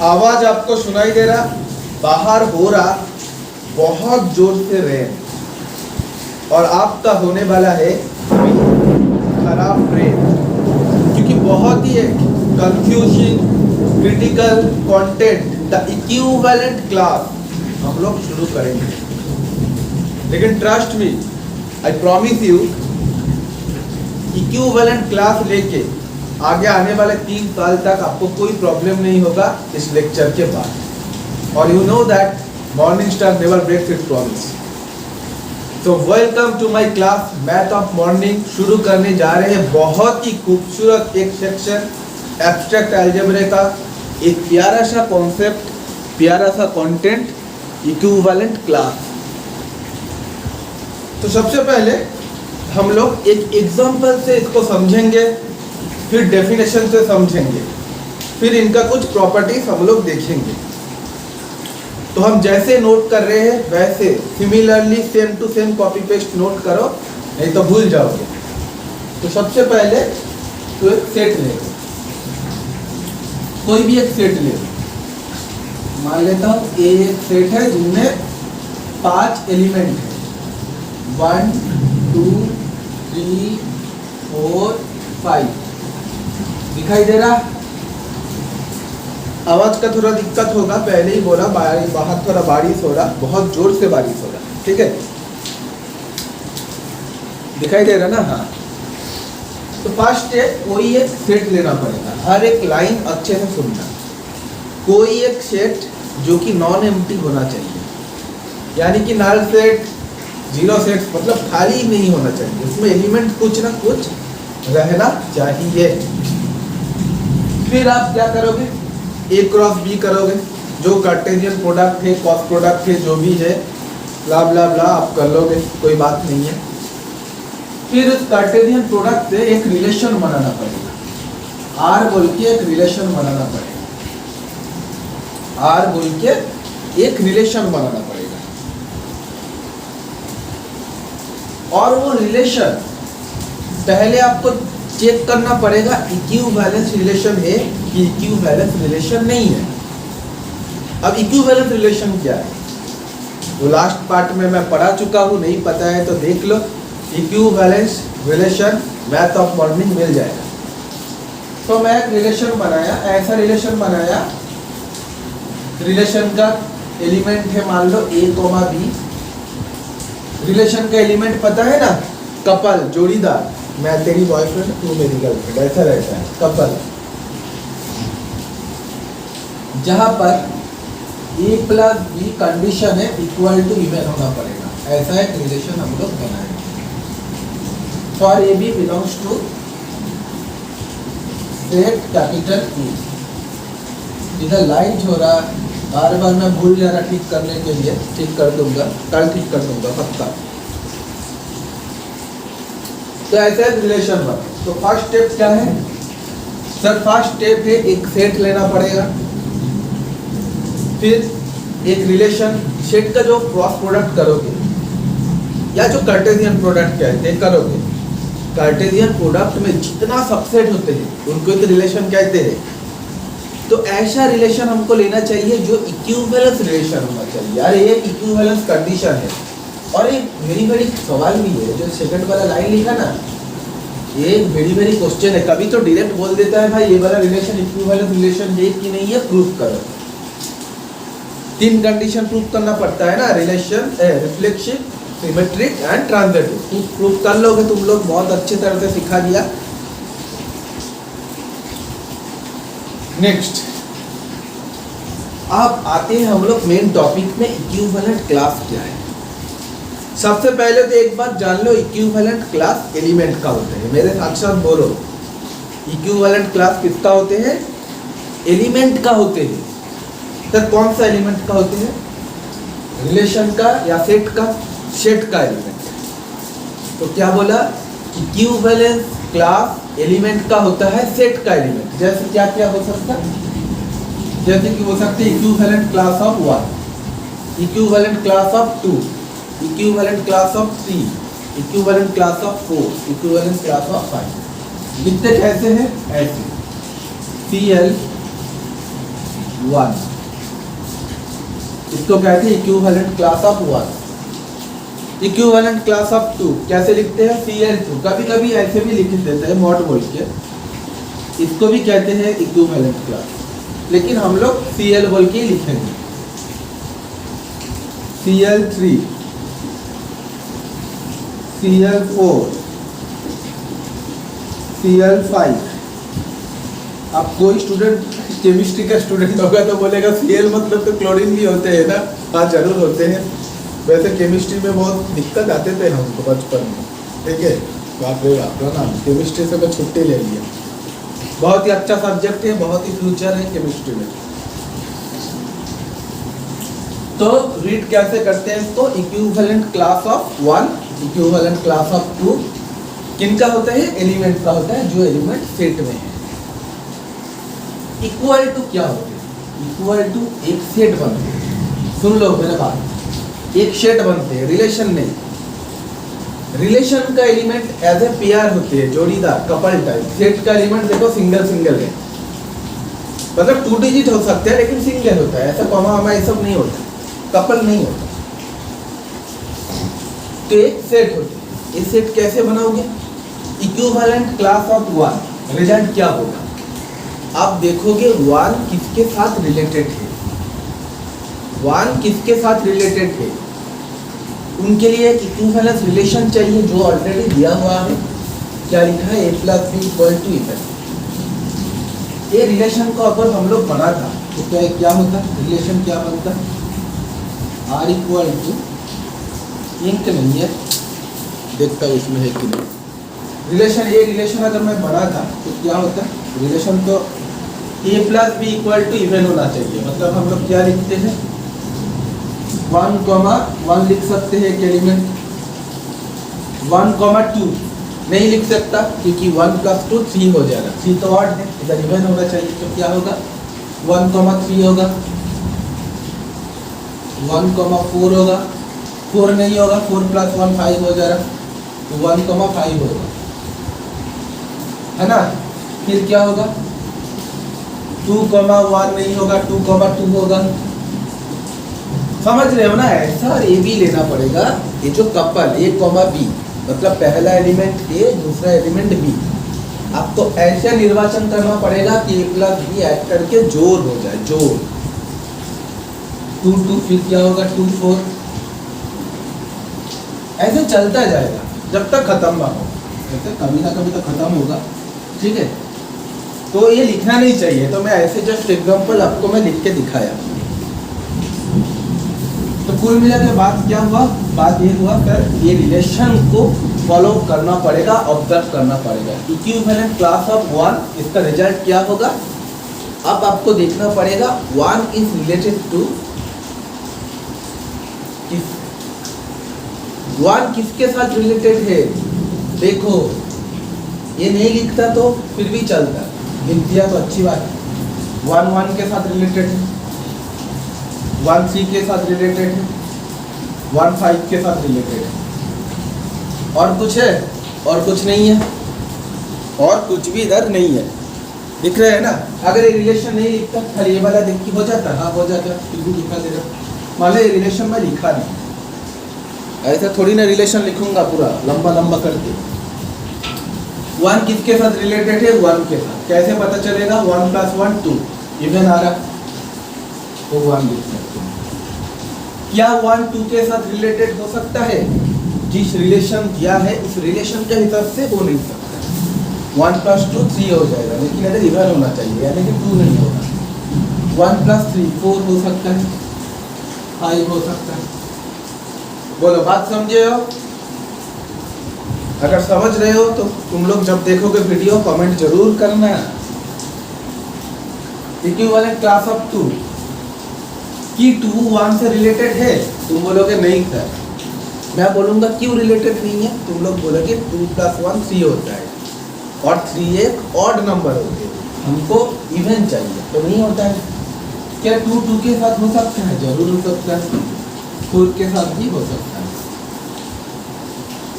आवाज आपको सुनाई दे रहा? बाहर हो रहा बहुत जोर से रेन, और आपका होने वाला है खराब ब्रेन, क्योंकि बहुत ही confusing critical content the equivalent class हम लोग शुरू करेंगे। लेकिन trust me, I promise you, equivalent class लेके आगे आने वाले 3 साल तक आपको कोई प्रॉब्लम नहीं होगा इस लेक्चर के बाद। और you know that morning star never breaks its promise. तो welcome to my class math of morning. शुरू करने जा रहे हैं बहुत ही खूबसूरत एक सेक्शन एब्स्ट्रैक्ट अलजेब्रा का, एक प्यारा सा कॉन्सेप्ट, प्यारा सा कंटेंट, इक्विवेलेंट क्लास। तो सबसे पहले हम लोग एक एग्जांपल से इसको समझेंगे, फिर डेफिनेशन से समझेंगे, फिर इनका कुछ प्रॉपर्टीज हम लोग देखेंगे। तो हम जैसे नोट कर रहे हैं वैसे similarly same to same copy paste note करो, नहीं तो भूल जाओगे। तो सबसे पहले तो एक सेट ले, कोई भी एक सेट ले। मान लेता हूँ ए एक सेट है जिनमें 5 एलिमेंट है, 1 2 3 4 5। दिखाई दे रहा? आवाज का थोड़ा दिक्कत होगा, पहले ही बोला, बाहर थोड़ा बारिश हो रहा, बहुत जोर से बारिश हो रहा, ठीक है? दिखाई दे रहा ना? हाँ। तो फर्स्ट स्टेप, कोई एक सेट लेना पड़ेगा। हर एक लाइन अच्छे से सुनना। कोई एक सेट जो कि नॉन एम्प्टी होना चाहिए, यानी कि नल सेट, जीरो सेट, मतलब खाली नहीं होना चाहिए, उसमें एलिमेंट कुछ ना कुछ रहना चाहिए। फिर आप क्या करोगे? ए क्रॉस बी करोगे, जो कार्टेशियन प्रोडक्ट है, क्रॉस प्रोडक्ट है, जो भी है, ब्ला ब्ला ब्ला आप कर लोगे, कोई बात नहीं है। फिर उस कार्टेशियन प्रोडक्ट से एक रिलेशन बनाना पड़ेगा, आर बोल के एक रिलेशन बनाना पड़ेगा, आर बोल के एक रिलेशन बनाना पड़ेगा। और वो रिलेशन पहले आपको चेक करना पड़ेगा इक्विवेलेंस रिलेशन है कि इक्विवेलेंस रिलेशन नहीं है। अब इक्विवेलेंस रिलेशन क्या है वो लास्ट पार्ट में मैं पढ़ा चुका हूँ, नहीं पता है तो देख लो। Equivalence relation math of morning मिल जाएगा। तो मैं एक रिलेशन बनाया, ऐसा रिलेशन बनाया, रिलेशन का एलिमेंट है मान लो a, b। रिलेशन का एलिमेंट पता है ना, कपल, जोड़ीदार, मैं तेरी बॉयफ्रेंड तू मेरी गर्लफ्रेंड, ऐसा रहता है कपल। जहां पर a प्लस बी कंडीशन है इक्वल टू इवन होना पड़ेगा, ऐसा एक रिलेशन हम लोग बनाएंगे। For a b belongs to set capital E। इधर लाइन हो रहा, बार बार मैं भूल जा रहा, ठीक करने के लिए ठीक कर दूंगा, कल ठीक कर दूंगा पक्का। तो ऐसा एक रिलेशन बना। तो फर्स्ट स्टेप क्या है सर? फर्स्ट स्टेप है एक सेट लेना पड़ेगा, फिर एक रिलेशन, सेट का जो क्रॉस प्रोडक्ट करोगे या जो कार्टेशियन प्रोडक्ट कहते हैं करोगे, कार्टेशियन प्रोडक्ट में जितना सबसेट होते हैं उनको एक रिलेशन कहते हैं। तो ऐसा रिलेशन हमको लेना चाहिए जो इक्विवेलेंस रिलेशन होना चाहिए। यार ये इक्विवेलेंस कंडीशन है। और एक वेरी वेरी सवाल भी है, जो सेकंड वाला लाइन लिखा ना, ये वेरी वेरी क्वेश्चन है। कभी तो डायरेक्ट बोल देता है भाई ये वाला रिलेशन इक्विवेलेंस रिलेशन है कि नहीं है, प्रूफ करो। 3 कंडीशन प्रूफ करना पड़ता है ना, relation, reflexive, symmetric and transitive. Proof कर लोगे तुम लोग, बहुत अच्छे तरह से सिखा दिया। नेक्स्ट अब आते हैं हम लोग मेन टॉपिक में, इक्विवेलेंट क्लास क्या है। सबसे पहले तो एक बात जान लो, इक्विवेलेंट क्लास एलिमेंट का होते हैं। मेरे साथ साथ बोलो, इक्विवेलेंट क्लास किसका होते हैं? एलिमेंट का होते हैं। तो कौन सा एलिमेंट का होते हैं? रिलेशन का या सेट का? सेट का एलिमेंट। तो क्या बोला? इक्विवेलेंस क्लास एलिमेंट का होता है सेट का एलिमेंट। जैसे क्या क्या हो सकता है? जैसे कि हो सकते हैं equivalent class of 1, equivalent class of 2, equivalent class of 3, equivalent class of 4, equivalent class of 5। लिखते कैसे हैं? ऐसे CL वन, इसको कहते हैं equivalent class of one. Equivalent class of two कैसे लिखते हैं? Cl2, कभी कभी ऐसे भी लिख देते हैं मॉड बोल के, इसको भी कहते हैं इक्विवेलेंट क्लास, लेकिन हम लोग Cl बोल के ही लिखेंगे। Cl3, Cl4, Cl5। अब कोई स्टूडेंट केमिस्ट्री का स्टूडेंट होगा तो बोलेगा Cl मतलब तो क्लोरीन भी होते हैं ना? हाँ जरूर होते हैं। वैसे केमिस्ट्री में बहुत दिक्कत आते थे हमको बचपन में, ठीक है। बाप रे बाप ना, केमिस्ट्री से मैं छुट्टी ले लिया। बहुत ही अच्छा सब्जेक्ट है, बहुत ही फ्यूचर है केमिस्ट्री में। तो रीड कैसे करते हैं इसको? Equivalent class of one, equivalent class of two किनका होता है? एलिमेंट का होता है, जो एलिमेंट सेट में है। इक्वल टू क्या होते हैं? इक्वल टू एक सेट बनते हैं। सुन लो मेरे बात, एक सेट बनते हैं, रिलेशन नहीं। रिलेशन का एलिमेंट एज ए पेयर होते हैं, जोड़ीदार, कपल टाइप। सेट का एलिमेंट देखो सिंगल सिंगल है, मतलब 2 डिजिट हो सकते हैं लेकिन सिंगल होता है, ऐसा कॉमा वॉमा ये सब नहीं होता, कपल नहीं होता। तो एक सेट होते हैं, ये सेट कैसे बनाओगे? Equivalent class of one, result क्या होगा? आप देखोगे वन किसके साथ रिलेटेड है, वन किसके साथ रिलेटेड है, उनके लिए एक इक्विवेलेंस रिलेशन चाहिए जो ऑलरेडी दिया हुआ है। क्या लिखा है? a plus b equal to even. ये रिलेशन को अगर हम लोग बनाता तो क्या होता? रिलेशन क्या बनता? r इक्वल टू, इंक नहीं है, देखता हूँ इसमें है कि नहीं। रिलेशन, ये रिलेशन अगर मैं बनाता तो क्या होता? रिलेशन तो a plus b equal to even होना चाहिए। मतलब हम लोग क्या लिखते हैं? 1, 1 लिख सकते हैं एक एलिमेंट, 1, 2 नहीं लिख सकता क्योंकि 1 + 2 3 हो जाएगा, 3 तो ऑड है, इधर इवन होना चाहिए। तो क्या होगा? 1, 3 होगा, 1, 4 होगा, 4 नहीं होगा, 4 + 1 5 हो जाएगा, तो 1, 5 होगा, है ना। फिर क्या होगा? 2, 1 नहीं होगा, 2, 2 होगा। समझ रहे हो ना? ऐसा ए बी लेना पड़ेगा। ये जो कपल A, B, मतलब पहला एलिमेंट A, दूसरा एलिमेंट B, आपको ऐसे निर्वाचन करना पड़ेगा कि A प्लस B ऐड करके जोड़ हो जाए, जोड़। 2, 2 फिर क्या होगा? 2, 4, ऐसे चलता जाएगा जब तक खत्म ना हो। ऐसे कभी ना कभी तो खत्म होगा, ठीक है। तो ये लिखना नहीं चाहिए, तो मैं ऐसे जस्ट एग्जांपल आपको मैं लिख के दिखाया। तो कुल मिला के बात क्या हुआ? बात ये हुआ सर, ये रिलेशन को फॉलो करना पड़ेगा, ऑब्जर्व करना पड़ेगा। इक्विवेलेंट क्लास ऑफ वन, इसका रिजल्ट क्या होगा? अब आपको देखना पड़ेगा one is related to one किसके साथ रिलेटेड है। देखो ये नहीं लिखता तो फिर भी चलता, लिख दिया तो अच्छी बात है। 1, 1 के साथ रिलेटेड है, 1, 3 के साथ रिलेटेड है, 1, 5 के साथ रिलेटेड है। और कुछ है? और कुछ नहीं है, और कुछ भी इधर नहीं है। दिख रहा है ना? अगर ये रिलेशन नहीं लिखता, खाली ये वाला देख के हो जाता, हाँ हो जाता, फिर भी लिखा देगा। मान लो ये रिलेशन में लिखा नहीं, ऐसा थोड़ी ना रिलेशन लिखूंगा पूरा लंबा लंबा करके। 1 किसके साथ रिलेटेड है? 1 के साथ। कैसे पता चलेगा? 1 + 1 2, इवन आ रहा तो 1 लिख सकते हैं। क्या 1 2 के साथ रिलेटेड हो सकता है? जिस रिलेशन दिया है उस रिलेशन के हिसाब से हो नहीं सकता। 1 + 2 3 हो जाएगा, लेकिन अगर इवन होना चाहिए, यानी कि 2 नहीं होगा। 1 + 3 4 हो सकता है, 5 हो सकता है। बोलो बात समझे हो? अगर समझ रहे हो तो तुम लोग जब देखोगे वीडियो कमेंट जरूर करना। इक्विवेलेंट क्लास ऑफ 2 कि 2 1 से रिलेटेड है, तुम बोलोगे नहीं सर। मैं बोलूंगा क्यों रिलेटेड नहीं है, तुम लोग बोलोगे 2 + 1 3 होता है, और 3 एक ऑड नंबर होते हैं, हमको इवन चाहिए, तो नहीं होता है। क्या 2 2 के साथ हो सकता है? जरूर हो सकता है, 4 के साथ भी हो सकता है।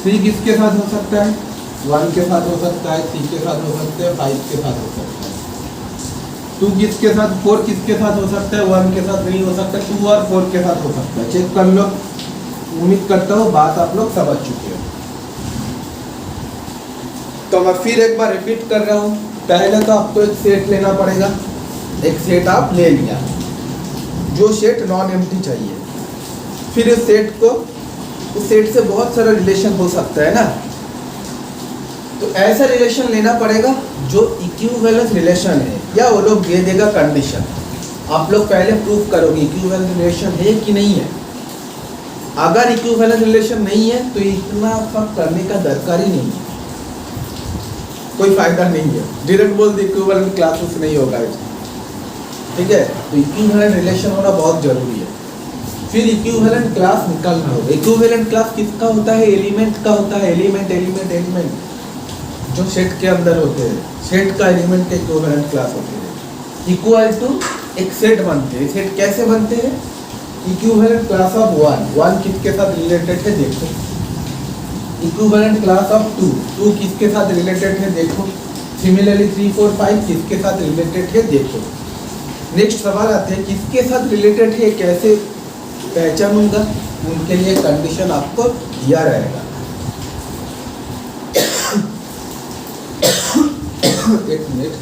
3 किसके साथ हो सकता है? 1 के साथ हो सकता है, 3 के साथ हो सकता है, 5 के साथ हो सकता है। 2 किसके साथ, 4 किसके साथ हो सकता है, 1 के साथ नहीं हो सकता, 2 और 4 के साथ हो सकता है। चेक कर लो। उम्मीद करता हूँ बात आप लोग समझ चुके हो। तो मैं फिर एक बार रिपीट कर रहा हूँ। पहले तो आपको एक सेट लेना पड़ेगा। एक सेट आप ले लिया, जो सेट नॉन एम्प्टी चाहिए। फिर इस सेट से बहुत सारा रिलेशन हो सकता है ना, तो ऐसा रिलेशन लेना पड़ेगा जो इक्विवेलेंस रिलेशन है, या वो लोग दे देगा कंडीशन। आप लोग पहले प्रूफ करोगे इक्विवेलेंस रिलेशन है कि नहीं है। अगर इक्विवेलेंस रिलेशन नहीं है तो इतना सब करने का दरकार ही नहीं है, कोई फायदा नहीं है। डायरेक्ट बोल दे इक्विवेलेंट क्लासेस नहीं होगा, ठीक है। तो इक्विवेलेंट रिलेशन होना बहुत जरूरी है। फिर इक्विवेलेंट क्लास निकालना होगा। इक्विवेलेंट क्लास किसका होता है, एलिमेंट का होता है। एलिमेंट जो सेट के अंदर होते हैं, सेट का एलिमेंट के इक्विवेलेंट क्लास होते हैं। इक्वल टू एक सेट बनते हैं। सेट कैसे बनते हैं, इक्विवेलेंट क्लास ऑफ 1 किसके साथ रिलेटेड है देखो। इक्विवेलेंट क्लास ऑफ 2 किसके साथ रिलेटेड है देखो। सिमिलरली 3 4 5 किसके साथ रिलेटेड है देखो। नेक्स्ट सवाल आते हैं किसके साथ रिलेटेड है कैसे पहचानूंगा। उनके लिए कंडीशन आपको दिया रहेगा। एक मिनट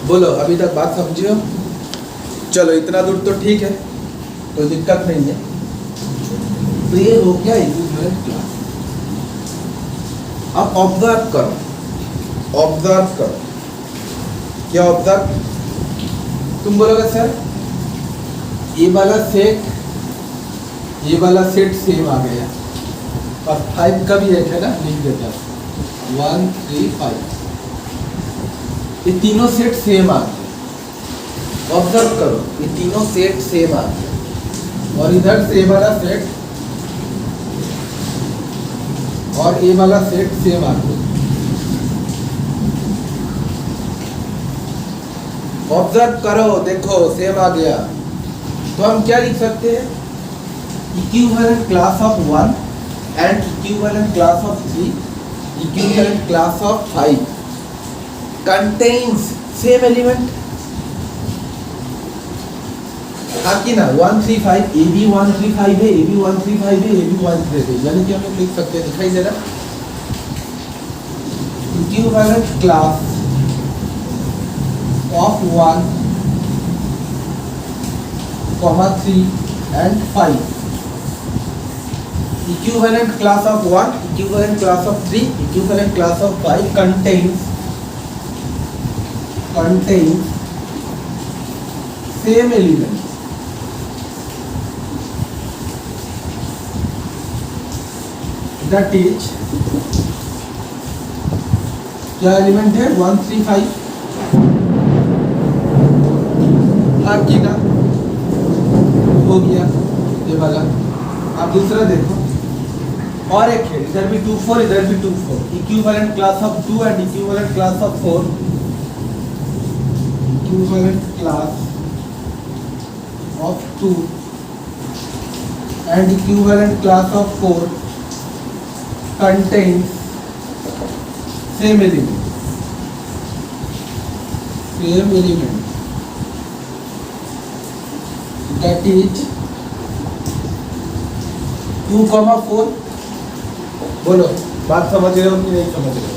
बोलो, अभी तक बात समझे हो? चलो इतना दूर तो ठीक है, कोई दिक्कत नहीं है। तो ये हो गया इक्विवेलेंट क्लास। अब ऑब्जर्व करो। क्या ऑब्जर्व? तुम बोलोगे सर ये वाला सेट सेम आ गया, और 5 का भी एक है ना, लिख देता 1 3 5, ये तीनों सेट सेम आ गए। ऑब्जर्व करो, ये तीनों सेट सेम आ गए, और इधर से ये वाला सेट और ये वाला सेट सेम आ गया। ऑब्जर्व करो, देखो सेम आ गया। तो हम क्या लिख सकते हैं, equivalent class of 1 and equivalent class of 3, equivalent class of 5 contains same element। हाँ कि ना, 1 3 5 AB 1 3 5 है, AB 1 3 5 है, AB 1 3 है, यानी कि हम लोग लिख सकते हैं, दिखाई दे रहा, equivalent class of 1, 3 and 5, equivalent class of 1, equivalent class of 3, equivalent class of 5 contains same element। That is क्या एलिमेंट है, 1 3 5, हाँ कि ना, हो गया ये वाला। अब दूसरा देखो, और एक है, इधर भी 2 4, इधर भी 2 4, equivalent class of 2 and equivalent class of 4, equivalent class of 2 and equivalent class of 4 contains same element, that is 2 4। बोलो बात समझ रहे हो कि नहीं समझ रहे हो?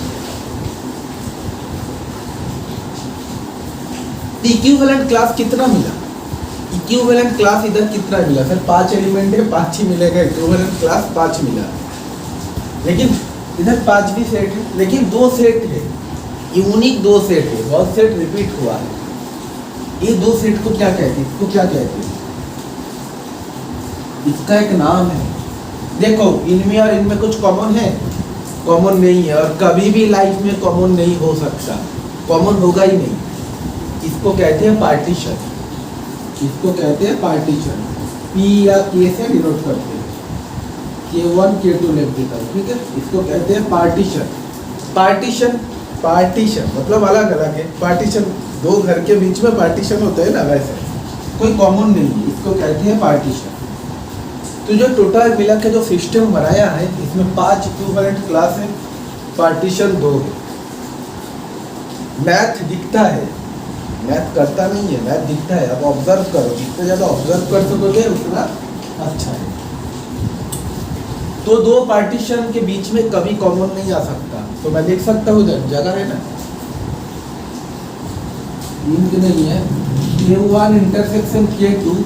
इक्विवेलेंट क्लास कितना मिला, इक्विवेलेंट क्लास इधर कितना मिला सर, 5 एलिमेंट है, 5 ही मिलेगा। इक्विवेलेंट क्लास 5 मिला, लेकिन इधर 5 भी सेट है, लेकिन 2 सेट है, यूनिक 2 सेट है, बहुत सेट रिपीट हुआ है। ये 2 सेट को क्या कहते हैं, इसको क्या कहते हैं, इसका एक नाम है। देखो इनमें और इनमें कुछ कॉमन है, कॉमन नहीं है, और कभी भी लाइफ में कॉमन नहीं हो सकता, कॉमन होगा ही नहीं। इसको कहते हैं पार्टीशन, इसको कहते हैं पार्टीशन। P या K से डिनोट करते हैं, K1 K2 लिख देता हूँ, ठीक है। इसको कहते हैं पार्टीशन। पार्टीशन मतलब अलग अलग है। पार्टीशन 2 घर के बीच में पार्टीशन होता है ना, वैसे कोई कॉमन नहीं है, इसको कहते हैं पार्टीशन। तो जो टोटल मिला के जो सिस्टम बनाया है, इसमें 5 इक्विवेलेंट क्लास है, पार्टीशन 2 है। मैथ दिखता है मैथ करता नहीं है, मैथ दिखता है। अब ऑब्जर्व करो, जितने ज़्यादा ऑब्जर्व कर सकोगे उतना अच्छा है। तो दो पार्टीशन के बीच में कभी कॉमन नहीं आ सकता, तो मैं लिख सकता हूँ इधर जगह है ना, लिंक नहीं है, K1 intersection K2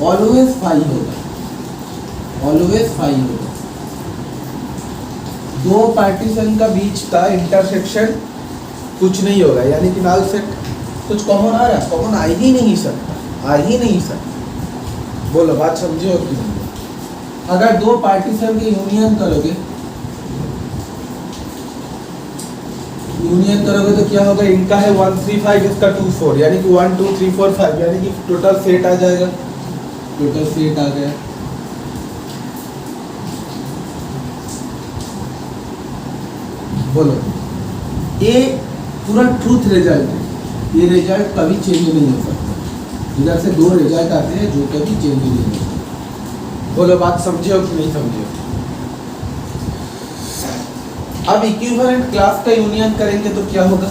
always phi होगा, ऑलवेज फाई होगा। दो पार्टीशन का बीच का इंटरसेक्शन कुछ नहीं होगा, यानी कि नाल सेट कुछ कॉमन आ रहा है, कॉमन आ ही नहीं सकता, आ ही नहीं सकता। बोलो बात समझे हो कि नहीं? अगर दो पार्टीशन के यूनियन करोगे, यूनियन करोगे तो क्या होगा, इनका है 1 3 5, इसका 2 4, यानी कि 1 2 3 4 5, यानी कि टोटल सेट आ जाएगा, टोटल सेट आ गया। बोलो, ये पूरा ट्रूथ रिजल्ट है, ये रिजल्ट कभी चेंज नहीं हो सकता। इधर से दो रिजल्ट आते हैं जो कभी चेंज नहीं हो सकते। बोलो बात समझे हो कि नहीं समझे हो? अब इक्विवेलेंट क्लास का यूनियन करेंगे तो क्या होगा,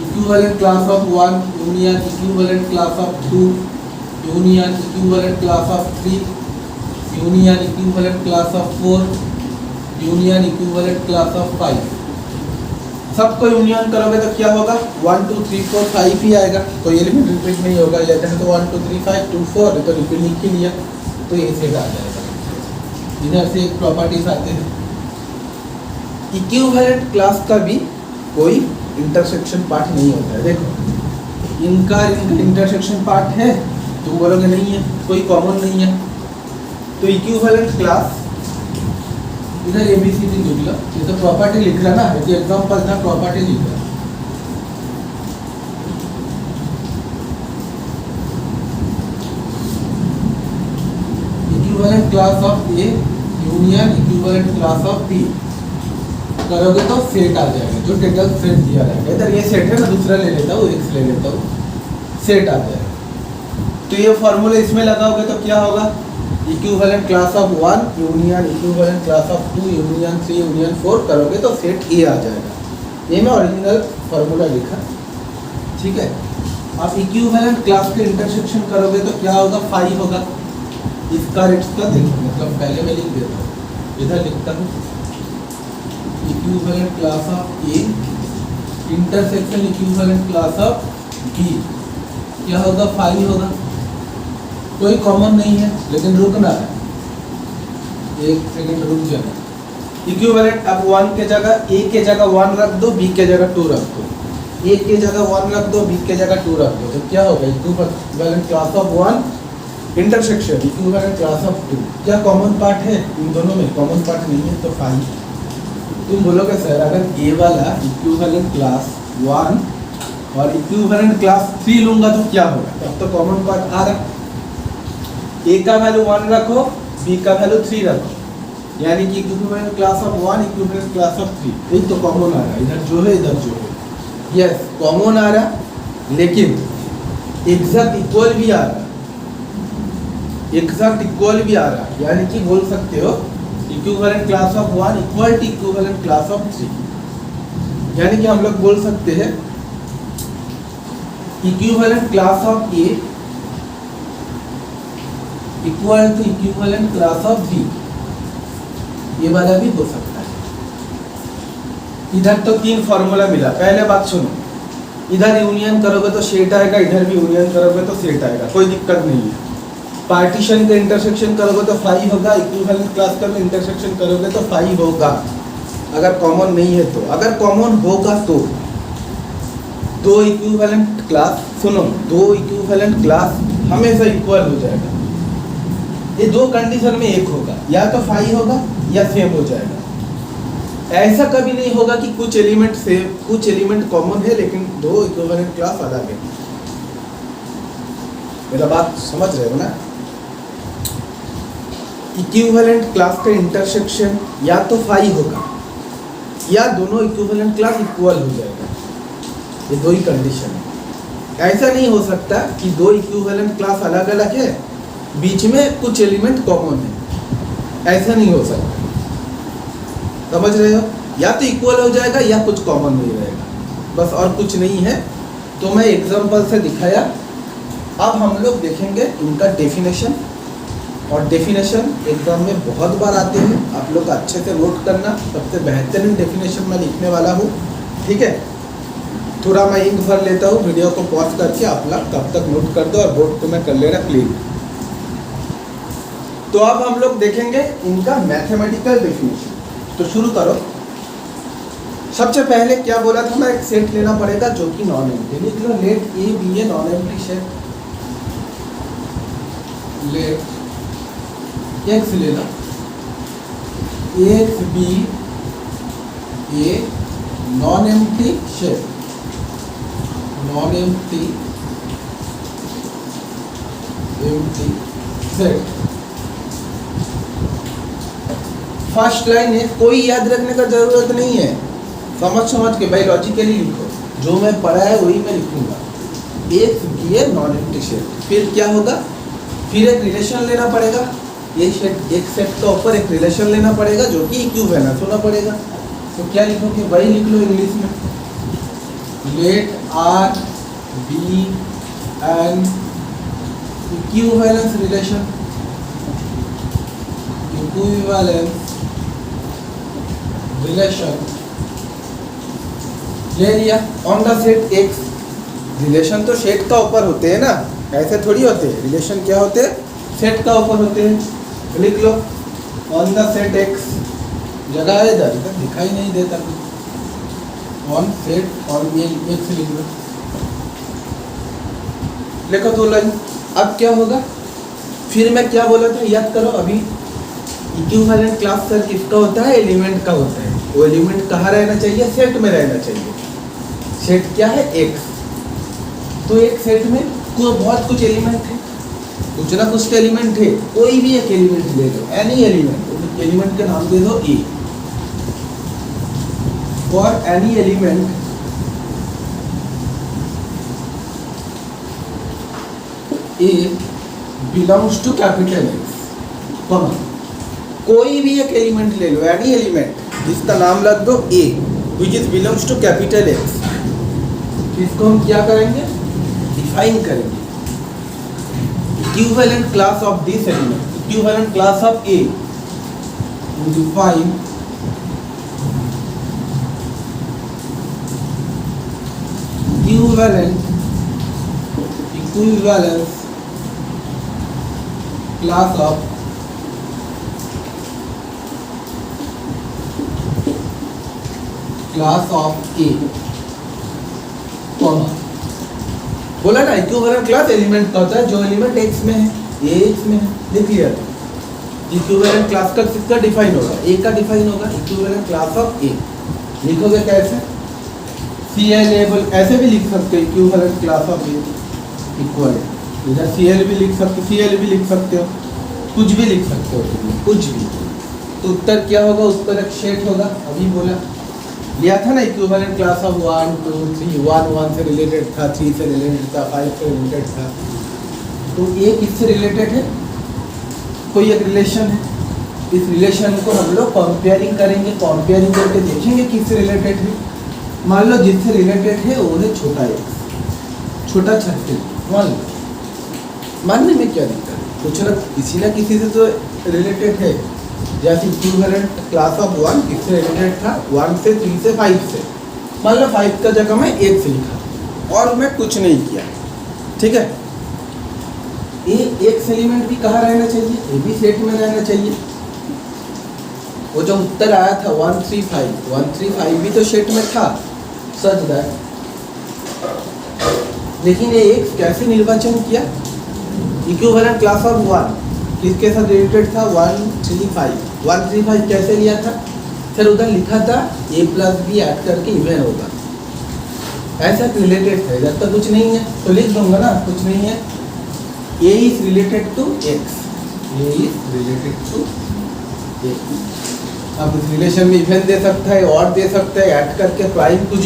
equivalent class of 1 union equivalent class of 2 union equivalent class of 3 union equivalent class of 4 union equivalent class of 5। सबको यूनियन करोगे तो क्या होगा, 1 2 3 4 5 ही आएगा, कोई एलिमेंट रिपीट नहीं होगा। लेते हैं तो 1 2 3 5 2 4, तो रिपीट लिख ही लिया, तो ये सेट आ जाएगा। इधर से एक प्रॉपर्टीज आते हैं। इक्विवेलेंट क्लास का भी कोई इंटरसेक्शन पार्ट नहीं होता है। देखो इनका इंटरसेक्शन पार्ट है, तुम बोलोगे नहीं है, कोई कॉमन नहीं है। तो इक्विवेलेंट क्लास इधर ABCD लिख लो, ये तो प्रॉपर्टी लिख रहा ना, ये एग्जांपल ना, प्रॉपर्टी लिख रहा। Equivalent class of A union equivalent class of B करोगे तो सेट आ जाएगा, जो टोटल सेट दिया रहेगा। इधर ये सेट है ना, दूसरा ले लेता हूँ, X ले लेता हूँ, सेट आ जाएगा। तो ये फॉर्मूला इसमें लगाओगे तो क्या होगा, equivalent class of 1 union equivalent class of 2 union 3 union 4 करोगे तो सेट A आ जाएगा। ये मैं ओरिजिनल फॉर्मूला लिखा, ठीक है। अब इक्विवेलेंट क्लास के इंटरसेक्शन करोगे तो क्या होगा, 5 होगा। इसका देखो, मतलब पहले मैं लिख देता हूँ, इधर लिखता हूँ equivalent class of A intersection equivalent class of B, क्या होगा, 5 होगा। कोई कॉमन नहीं है, लेकिन रुकना है, एक सेकंड रुक जाना। इक्विवेलेंट अब 1 के जगह A के जगह 1 रख दो, B के जगह 2 रख दो, A के जगह 1 रख दो, B के जगह 2 रख दो, तो क्या होगा, equivalent class of 1 intersection equivalent class of 2। क्या कॉमन पार्ट है, इन दोनों में कॉमन पार्ट नहीं है, तो 5। तुम बोलोगे सर अगर A वाला इक्विवेलेंट क्लास 1 और इक्विवेलेंट क्लास 3 लूंगा तो क्या होगा, तब तो कॉमन पार्ट आ रहा। A का वैल्यू 1 रखो, B का वैल्यू 3 रखो, यानी कि equivalent class of 1 equivalent class of 3, एक तो कॉमन आ रहा, इधर जो है इधर जो है, यस कॉमन आ रहा, लेकिन एग्जैक्ट इक्वल भी आ रहा, एग्जैक्ट इक्वल भी आ रहा, यानी कि बोल सकते हो equivalent class of 1 equal to equivalent class of 3, यानी कि हम लोग बोल सकते हैं equivalent class of A equal to equivalent class of B, ये वाला भी हो सकता है। इधर तो 3 फॉर्मूला मिला। पहले बात सुनो, इधर यूनियन करोगे तो सेट आएगा, इधर भी यूनियन करोगे तो सेट आएगा, कोई दिक्कत नहीं है। पार्टीशन का इंटरसेक्शन करोगे तो 5 होगा, इक्विवेलेंट क्लास का इंटरसेक्शन करोगे तो 5 होगा, अगर कॉमन नहीं है तो। अगर कॉमन होगा तो दो इक्विवेलेंट क्लास, सुनो, दो इक्विवेलेंट क्लास हमेशा इक्वल हो जाएगा। ये दो कंडीशन में एक होगा, या तो 5 होगा या सेम हो जाएगा। ऐसा कभी नहीं होगा कि कुछ एलिमेंट सेम, कुछ एलिमेंट कॉमन है लेकिन दो इक्विवेलेंट क्लास अलग है। मेरा बात समझ रहे हो ना? इक्विवेलेंट क्लास का इंटरसेक्शन या तो 5 होगा या दोनों इक्विवेलेंट क्लास इक्वल हो जाएगा, ये दो ही कंडीशन है। ऐसा नहीं हो सकता कि दो इक्विवेलेंट क्लास अलग अलग है, बीच में कुछ एलिमेंट कॉमन है, ऐसा नहीं हो सकता। समझ रहे हो? या तो इक्वल हो जाएगा या कुछ कॉमन नहीं रहेगा, बस और कुछ नहीं है। तो मैं एग्जांपल से दिखाया। अब हम लोग देखेंगे इनका डेफिनेशन, और डेफिनेशन एग्जाम में बहुत बार आते हैं, आप लोग अच्छे से नोट करना। सबसे बेहतरीन डेफिनेशन मैं लिखने वाला हूँ, ठीक है। थोड़ा मैं इंक भर लेता हूँ, वीडियो को पॉज करके आप लोग तब तक नोट कर दो और बोर्ड को मैं कर लेना क्लीन। तो अब हम लोग देखेंगे इनका मैथमेटिकल डेफिनेशन। तो शुरू करो। सबसे पहले क्या बोला था मैं, एक सेट लेना पड़ेगा जो कि नॉन एम्प्टी। लिख लो, let A be a non empty set. Let X लेना, X be a non empty set, non empty empty set. First line है, कोई याद रखने का जरूरत नहीं है, समझ के भाई लॉजिकली लिखो। जो मैं पढ़ा है वही मैं लिखूंगा। एक ये नॉन एम्प्टी सेट, फिर क्या होगा, फिर एक रिलेशन लेना पड़ेगा। ये सेट, एक सेट का ऊपर एक रिलेशन लेना पड़ेगा जो कि इक्विवेलेंस होना पड़ेगा। तो क्या लिखोगे, वही लिख लो इंग्लिश में। Let r be an equivalence relation, equivalence relation ले लिया on the set x. Relation तो सेट का ऊपर होते हैं ना, ऐसे थोड़ी होते हैं। रिलेशन क्या होते हैं, सेट का ऊपर होते हैं। लिख लो ऑन द सेट एक्स, जगह है इधर, इधर दिखाई नहीं देता। ऑन सेट ऑन एक्स लिख लो, लिखो दो लाइन। अब क्या होगा, फिर मैं क्या बोला था याद करो अभी। इक्विवेलेंट क्लास सर किसका होता है, एलिमेंट का होता है। वो एलिमेंट कहाँ रहना चाहिए, सेट में रहना चाहिए। सेट क्या है, एक्स। तो एक सेट में बहुत कुछ एलिमेंट है, कुछ ना कुछ एलिमेंट है। कोई भी एक एलिमेंट ले लो, एनी एलिमेंट, एलिमेंट का नाम दे दो A. For any element A belongs to capital X, कोई भी एक एलिमेंट ले लो, एनी एलिमेंट जिसका नाम लग दो A, which is belongs to capital X. इसको हम क्या करेंगे, डिफाइन करेंगे। Equivalent class of this element, equivalent class of A, define equivalence class of A, बोला ना इक्विवेलेंट क्लास एलिमेंट का होता है जो एलिमेंट एक्स में है, ये एक्स में है। लिख लिया था। इक्विवेलेंट क्लास का किसका डिफाइन होगा, ए का डिफाइन होगा। इक्विवेलेंट क्लास ऑफ ए लिखोगे कैसे, सी एल एबल, ऐसे भी लिख सकते हो equivalent class of A equal, इधर सी एल भी लिख सकते हो, सी एल भी लिख सकते हो, कुछ भी लिख सकते हो तुम, कुछ भी। तो उत्तर क्या होगा, उत्तर एक सेट होगा। अभी बोला लिया था ना इक्विवेलेंट क्लास ऑफ 1 2 3, 1 1 से रिलेटेड था, 3 से रिलेटेड था, 5 से रिलेटेड था। तो ये किससे रिलेटेड है, कोई एक रिलेशन है। इस रिलेशन को हम लोग कंपेयरिंग करेंगे, कंपेयरिंग करके देखेंगे किससे रिलेटेड है। मान लो जिससे रिलेटेड है वो है छोटा एक्स, छोटा 36। मान लो, मानने में क्या दिक्कत है, कुछ ना किसी से तो रिलेटेड है। जैसे इक्विवेलेंट क्लास ऑफ 1 किससे रिलेटेड था, 1 से 3 से 5 से। मान लो 5 का जगह मैं 1 से लिखा और मैं कुछ नहीं किया, ठीक है। ये एक एलिमेंट भी कहाँ रहना चाहिए, ये भी सेट में रहना चाहिए। वो जो उत्तर आया था 135 भी तो सेट में था, सच दैट। लेकिन ये एक कैसे निर्वाचन किया, इक्विवेलेंट क्लास ऑफ 1 किसके साथ रिलेटेड था, 135 कैसे लिया था, फिर उधर लिखा था a प्लस बी ऐड करके इवन होगा, ऐसा रिलेटेड है। जब तक कुछ नहीं है तो लिख दूंगा ना, कुछ नहीं है। a is related to x, a is related to x। अब इस रिलेशन में इवन दे सकता है, और दे सकता है, ऐड करके प्राइम, कुछ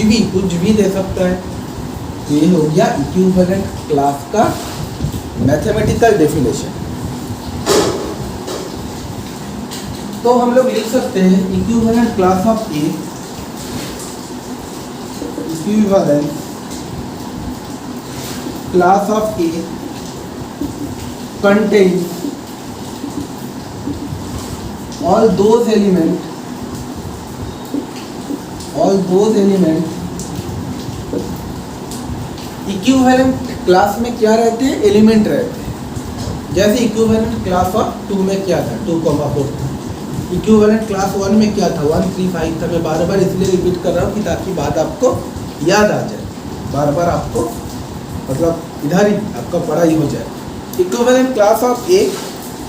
भी दे सकता है। तो ये हो गया इक्विवेलेंट क्लास का मैथमेटिकल डेफिनेशन। तो हम लोग लिख सकते हैं equivalent class of A, equivalent class of A contains all those elements equivalent class में क्या रहते हैं, एलिमेंट रहते हैं। जैसे इक्विवेलेंट क्लास ऑफ 2 में क्या था, 2,4 था। इक्विवेलेंट क्लास 1 में क्या था, 1, 3, 5 था। मैं बार बार इसलिए रिपीट कर रहा हूँ कि ताकि बात आपको याद आ जाए, बार बार आपको मतलब इधर ही आपका पढ़ाई हो जाए। Equivalent class of A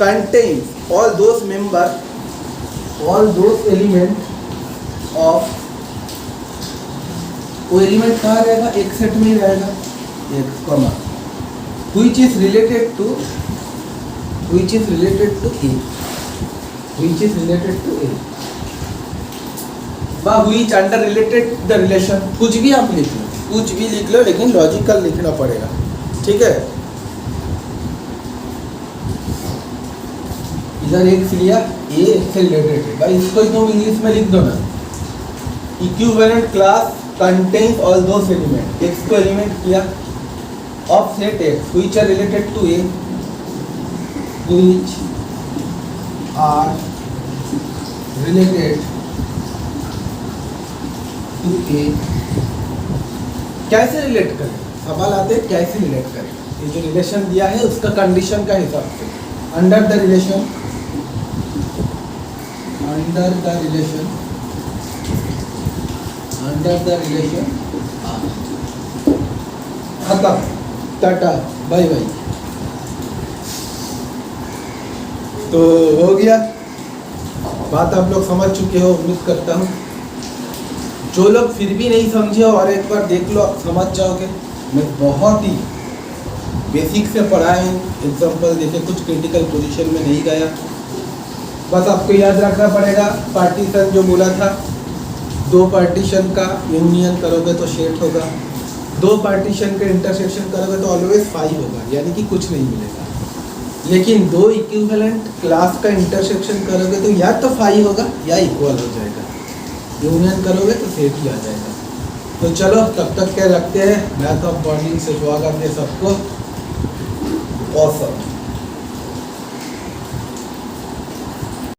contains all those element of, वो एलिमेंट कहाँ रहेगा, एक सेट में ही रहेगा, एक comma, which is related to A, बा which under related the relation, कुछ भी आप लिख लो, लेकिन लॉजिकल लिखना पड़ेगा, ठीक है। इधर एक लिया, ए से रिलेटेड है भाई, इसको तुम इंग्लिश में लिख दो ना। Equivalent class contains all those elements, x को एलिमेंट किया of set x which are related to A, which are related to A। कैसे रिलेट करें, सवाल आते हैं कैसे रिलेट करें। ये जो रिलेशन दिया है उसका कंडीशन का हिसाब से, अंडर द रिलेशन खत्म, टाटा बाय बाय। तो हो गया, बात आप लोग समझ चुके हो उम्मीद करता हूँ। जो लोग फिर भी नहीं समझे और एक बार देख लो, आप समझ जाओगे। मैं बहुत ही बेसिक से पढ़ाया हूँ, एग्जाम्पल देखे, कुछ क्रिटिकल पोजीशन में नहीं गया। बस आपको याद रखना पड़ेगा, पार्टीशन जो बोला था, 2 पार्टीशन का यूनियन करोगे तो सेट होगा, 2 पार्टीशन का इंटरसेक्शन करोगे तो ऑलवेज 5 होगा, यानी कि कुछ नहीं मिलेगा। लेकिन 2 इक्विवेलेंट क्लास का इंटरसेक्शन करोगे तो या तो 5 होगा या इक्वल हो जाएगा, यूनियन करोगे तो सेट ही आ जाएगा। तो चलो तब तक क्या रखते हैं, मैथ ऑफ बॉन्डिंग से दुआ करते हैं सबको। ऑसम।